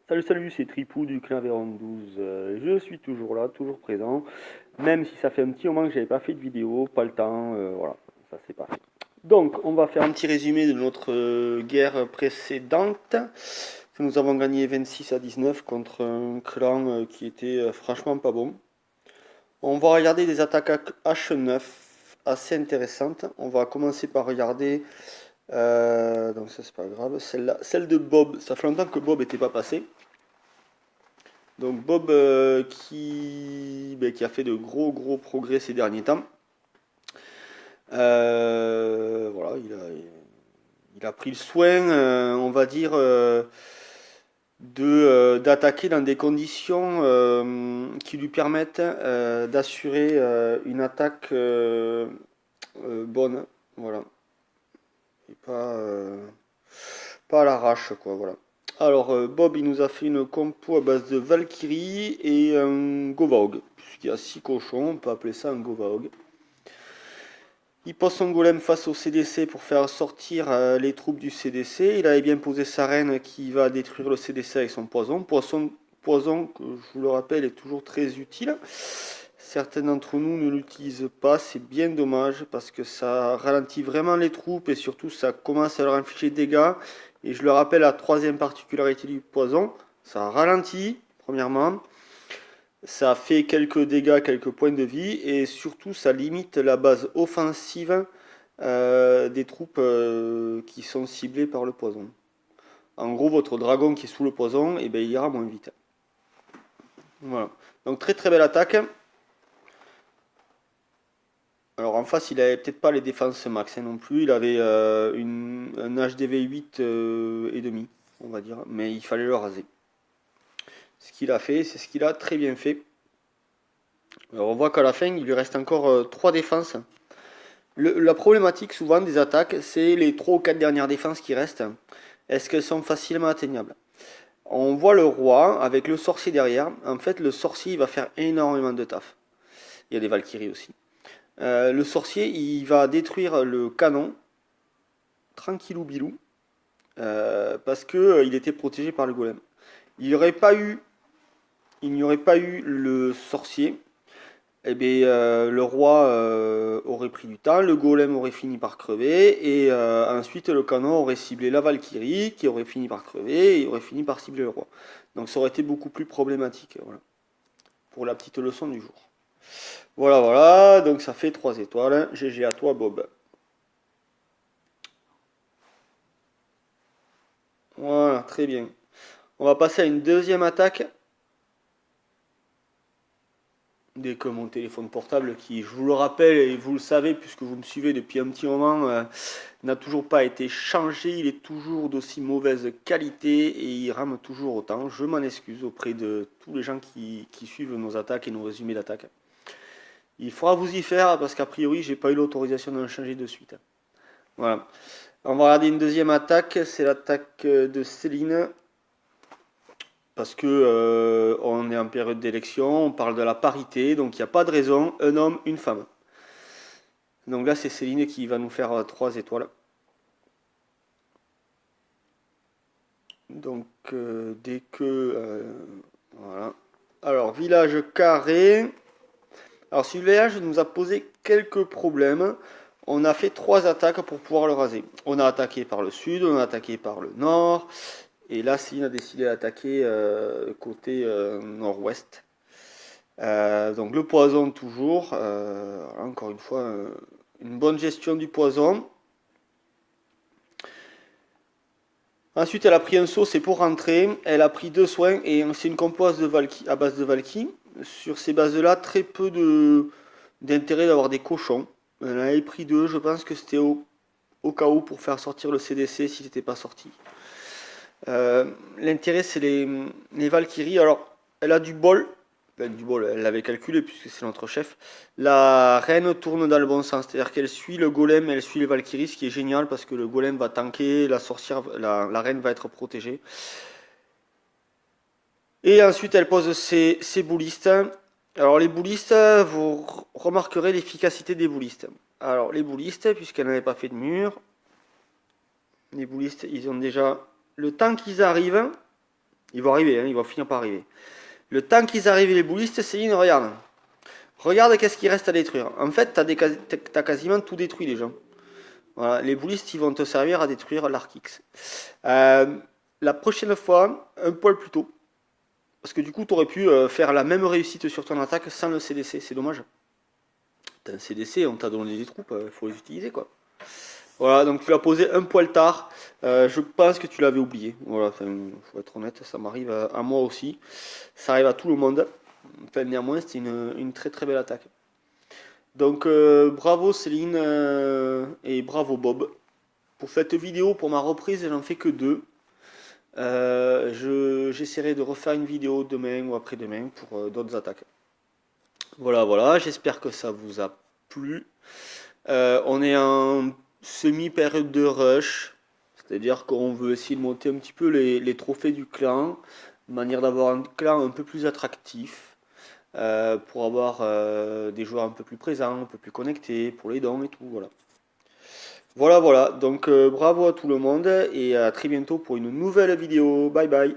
Salut, salut, c'est Tripou du Claveron 12. Je suis toujours là, toujours présent, même si ça fait un petit moment que j'avais pas fait de vidéo, pas le temps, voilà, ça c'est pas fait. Donc, on va faire un petit résumé de notre guerre précédente. Nous avons gagné 26 à 19 contre un clan qui était franchement pas bon. On va regarder des attaques H9 assez intéressantes. On va commencer par regarder, donc ça c'est pas grave, celle-là, celle de Bob. Ça fait longtemps que Bob n'était pas passé. Donc Bob qui a fait de gros progrès ces derniers temps. Voilà, il a pris le soin, on va dire, d'attaquer dans des conditions qui lui permettent d'assurer une attaque bonne. Voilà. Et pas à l'arrache, quoi. Voilà. Alors, Bob, il nous a fait une compo à base de Valkyrie et un Govahog. Puisqu'il y a 6 cochons, on peut appeler ça un Govahog. Il pose son golem face au CDC pour faire sortir les troupes du CDC. Il avait bien posé sa reine qui va détruire le CDC avec son poison. Poison que je vous le rappelle est toujours très utile. Certains d'entre nous ne l'utilisent pas, c'est bien dommage parce que ça ralentit vraiment les troupes et surtout ça commence à leur infliger des dégâts. Et je le rappelle, la troisième particularité du poison, ça ralentit, premièrement, ça fait quelques dégâts, quelques points de vie et surtout ça limite la base offensive des troupes qui sont ciblées par le poison. En gros, votre dragon qui est sous le poison, eh ben, il ira moins vite. Voilà. Donc très belle attaque. Alors en face, il avait peut-être pas les défenses max non plus. Il avait un HDV 8 et demi, on va dire, mais il fallait le raser. Ce qu'il a fait, c'est ce qu'il a très bien fait. Alors on voit qu'à la fin, il lui reste encore 3 défenses. La problématique souvent des attaques, c'est les 3 ou 4 dernières défenses qui restent. Est-ce qu'elles sont facilement atteignables? On voit le roi avec le sorcier derrière. En fait, le sorcier il va faire énormément de taf. Il y a des Valkyries aussi. Le sorcier, il va détruire le canon, tranquillou bilou, parce que il était protégé par le golem. Il n'y aurait pas eu le sorcier, eh bien, le roi aurait pris du temps, le golem aurait fini par crever, et ensuite le canon aurait ciblé la Valkyrie, qui aurait fini par crever, et aurait fini par cibler le roi. Donc ça aurait été beaucoup plus problématique, voilà, pour la petite leçon du jour. Voilà, donc ça fait 3 étoiles. GG à toi, Bob. Voilà, très bien. On va passer à une deuxième attaque. Dès que mon téléphone portable, qui, je vous le rappelle, et vous le savez, puisque vous me suivez depuis un petit moment, n'a toujours pas été changé. Il est toujours d'aussi mauvaise qualité et il rame toujours autant. Je m'en excuse auprès de tous les gens qui suivent nos attaques et nos résumés d'attaque. Il faudra vous y faire parce qu'a priori, j'ai pas eu l'autorisation de le changer de suite. Voilà. On va regarder une deuxième attaque, c'est l'attaque de Céline. Parce que on est en période d'élection, on parle de la parité, donc il n'y a pas de raison, un homme, une femme. Donc là, c'est Céline qui va nous faire 3 étoiles. Donc dès que... voilà. Alors, village carré. Alors, ce village nous a posé quelques problèmes. On a fait 3 attaques pour pouvoir le raser. On a attaqué par le sud, on a attaqué par le nord. Et là, Céline a décidé d'attaquer côté nord-ouest. Donc le poison toujours. Encore une fois, une bonne gestion du poison. Ensuite, elle a pris un saut, c'est pour rentrer. Elle a pris 2 soins et c'est une composte à base de Valky. Sur ces bases-là, très peu d'intérêt d'avoir des cochons. Elle en avait pris 2, je pense que c'était au cas où pour faire sortir le CDC s'il n'était pas sorti. L'intérêt, c'est les Valkyries. Alors, elle a du bol. Du bol, elle l'avait calculé puisque c'est notre chef. La reine tourne dans le bon sens, c'est-à-dire qu'elle suit le golem, elle suit les Valkyries, ce qui est génial parce que le golem va tanker, la sorcière, la reine va être protégée. Et ensuite, elle pose ses boulistes. Alors, les boulistes, vous remarquerez l'efficacité des boulistes. Alors, les boulistes, puisqu'elle n'avait pas fait de mur, les boulistes, ils ont déjà le temps qu'ils arrivent. Ils vont arriver, hein, ils vont finir par arriver. Le temps qu'ils arrivent les boulistes, Céline, regarde. Regarde qu'est-ce qu'il reste à détruire. En fait, t'as quasiment tout détruit déjà. Voilà, les boulistes, ils vont te servir à détruire l'arc X. La prochaine fois, un poil plus tôt. Parce que du coup, tu aurais pu faire la même réussite sur ton attaque sans le CDC. C'est dommage. T'as un CDC, on t'a donné des troupes, il faut les utiliser quoi. Voilà, donc tu l'as posé un poil tard. Je pense que tu l'avais oublié. Voilà, faut être honnête, ça m'arrive à moi aussi. Ça arrive à tout le monde. Enfin, néanmoins, c'était une très très belle attaque. Donc, bravo Céline et bravo Bob. Pour cette vidéo, pour ma reprise, j'en fais que deux. J'essaierai de refaire une vidéo demain ou après-demain pour d'autres attaques. Voilà, voilà, j'espère que ça vous a plu. On est en semi-période de rush, c'est-à-dire qu'on veut essayer de monter un petit peu les trophées du clan, de manière d'avoir un clan un peu plus attractif, pour avoir des joueurs un peu plus présents, un peu plus connectés, pour les dons et tout, voilà. Voilà, voilà, donc bravo à tout le monde et à très bientôt pour une nouvelle vidéo. Bye bye.